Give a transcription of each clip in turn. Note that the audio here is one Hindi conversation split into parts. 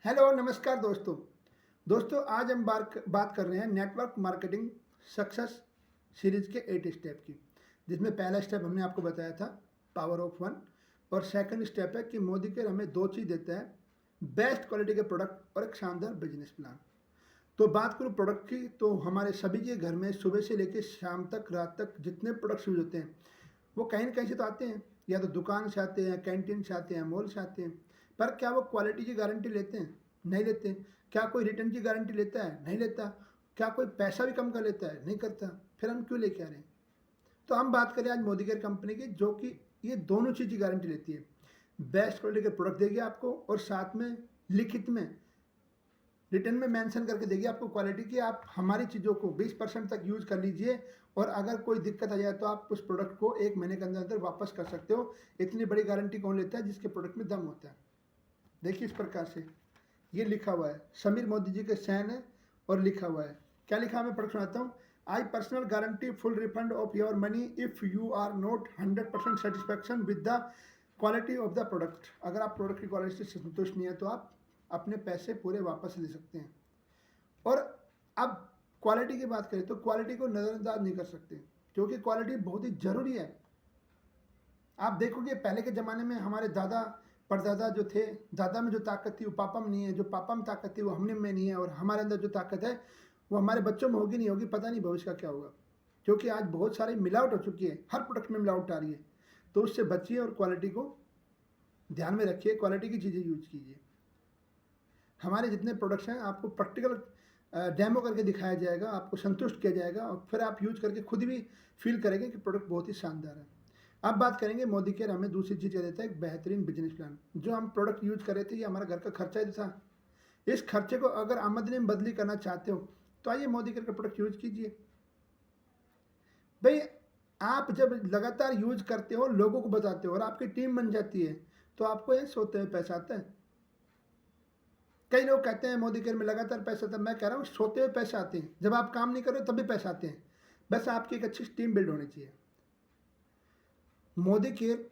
हेलो नमस्कार दोस्तों। आज हम बात कर रहे हैं नेटवर्क मार्केटिंग सक्सेस सीरीज के 8 स्टेप की, जिसमें पहला स्टेप हमने आपको बताया था पावर ऑफ वन, और सेकंड स्टेप है कि मोदी केयर हमें दो चीज़ देता है, बेस्ट क्वालिटी के प्रोडक्ट और एक शानदार बिजनेस प्लान। तो बात करूँ प्रोडक्ट की, तो हमारे सभी के घर में सुबह से लेकर शाम तक, रात तक जितने प्रोडक्ट्स यूज होते हैं वो कहीं ना कहीं से तो आते हैं, या तो दुकान से आते हैं, कैंटीन से आते हैं, मॉल से आते हैं। पर क्या वो क्वालिटी की गारंटी लेते हैं? नहीं लेते हैं। क्या कोई रिटर्न की गारंटी लेता है? नहीं लेता। क्या कोई पैसा भी कम कर लेता है? नहीं करता। फिर हम क्यों लेके आ रहे हैं? तो हम बात करें आज मोदी केयर कंपनी की, जो कि ये दोनों चीज़ की गारंटी लेती है। बेस्ट क्वालिटी के प्रोडक्ट देगी आपको, और साथ में लिखित में रिटर्न में मेंशन करके देगी आपको क्वालिटी की, आप हमारी चीज़ों को 20% तक यूज़ कर लीजिए, और अगर कोई दिक्कत आ जाए तो आप उस प्रोडक्ट को 1 महीने के अंदर अंदर वापस कर सकते हो। इतनी बड़ी गारंटी कौन लेता है जिसके प्रोडक्ट में दम होता है? देखिए इस प्रकार से ये लिखा हुआ है, समीर मोदी जी के साइन है, और लिखा हुआ है, क्या लिखा है मैं पढ़ सुनाता हूँ। I personal guarantee full refund of your money if you are not 100% satisfaction with the quality of the product. अगर आप प्रोडक्ट की क्वालिटी से संतुष्ट नहीं है तो आप अपने पैसे पूरे वापस ले सकते हैं। और अब क्वालिटी की बात करें तो क्वालिटी को नज़रअंदाज नहीं कर सकते, क्योंकि क्वालिटी बहुत ही ज़रूरी है। आप देखोगे पहले के ज़माने में हमारे दादा परदादा जो थे, दादा में जो ताकत थी वो पापा में नहीं है, जो पापा में ताकत थी वो हमने में नहीं है, और हमारे अंदर जो ताकत है वो हमारे बच्चों में होगी नहीं होगी, पता नहीं भविष्य का क्या होगा। क्योंकि आज बहुत सारी मिलावट हो चुकी है, हर प्रोडक्ट में मिलावट आ रही है। तो उससे बचिए और क्वालिटी को ध्यान में रखिए, क्वालिटी की चीज़ें यूज कीजिए। हमारे जितने प्रोडक्ट्स हैं आपको प्रैक्टिकल डेमो करके दिखाया जाएगा, आपको संतुष्ट किया जाएगा, और फिर आप यूज करके खुद भी फील करेंगे कि प्रोडक्ट बहुत ही शानदार है। अब बात करेंगे मोदी केयर हमें दूसरी चीज़ देता है, एक बेहतरीन बिजनेस प्लान। जो हम प्रोडक्ट यूज कर रहे थे ये हमारा घर का खर्चा ही था। इस खर्चे को अगर आमदनी में बदली करना चाहते हो तो आइए मोदी केयर का प्रोडक्ट यूज कीजिए। भाई, आप जब लगातार यूज करते हो, लोगों को बताते हो और आपकी टीम बन जाती है, तो आपको ये सोते हुए पैसा आता है। कई लोग कहते हैं मोदी केयर में लगातार पैसा आता है, मैं कह रहा हूँ सोते हुए पैसे आते हैं, जब आप काम नहीं कर रहे तब भी पैसे आते हैं। बस आपकी एक अच्छी टीम बिल्ड होनी चाहिए। मोदी केयर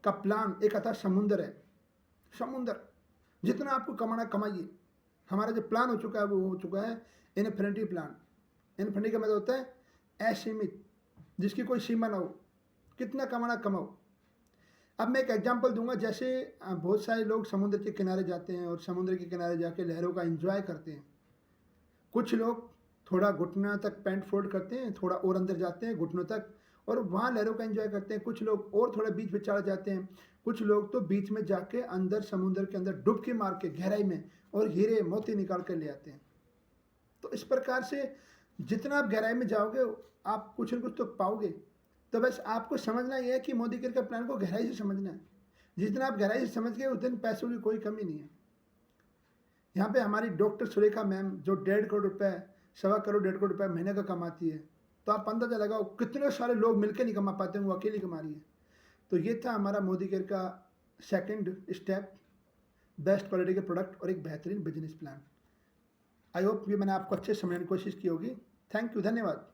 का प्लान एक अथा समुंदर है, समुंदर। जितना आपको कमाना कमाइए। हमारा जो प्लान हो चुका है वो हो चुका है इन्फिनिटी प्लान। इन्फिनिटी का मतलब होता है असीमित, जिसकी कोई सीमा ना हो, कितना कमाना कमाओ। अब मैं एक एग्जांपल दूंगा, जैसे बहुत सारे लोग समुद्र के किनारे जाते हैं और समुद्र के किनारे जाके लहरों का एंजॉय करते हैं। कुछ लोग थोड़ा घुटना तक पैंट फोल्ड करते हैं, थोड़ा और अंदर जाते हैं घुटनों तक, और वहाँ लहरों का एंजॉय करते हैं। कुछ लोग और थोड़ा बीच में चढ़ जाते हैं। कुछ लोग तो बीच में जाके अंदर समुद्र के अंदर डुबकी मार के गहराई में और हीरे मोती निकाल कर ले आते हैं। तो इस प्रकार से जितना आप गहराई में जाओगे आप कुछ न कुछ तो पाओगे। तो बस आपको समझना ये है कि मोदी केयर का प्लान को गहराई से समझना है। जितना आप गहराई से समझ गए उतने पैसों की कोई कमी नहीं है। यहाँ पे हमारी डॉक्टर सुरेखा मैम जो 1.5 करोड़ रुपए, 1.25 करोड़ 1.5 करोड़ रुपए महीने का कमाती है, तो आप अंदाजा लगाओ कितने सारे लोग मिलकर नहीं कमा पाते हैं, वो अकेली कमा रही है। तो ये था हमारा मोदी केयर का सेकंड स्टेप, बेस्ट क्वालिटी के प्रोडक्ट और एक बेहतरीन बिजनेस प्लान। आई होप ये मैंने आपको अच्छे से समझाने की कोशिश की होगी। थैंक यू, धन्यवाद।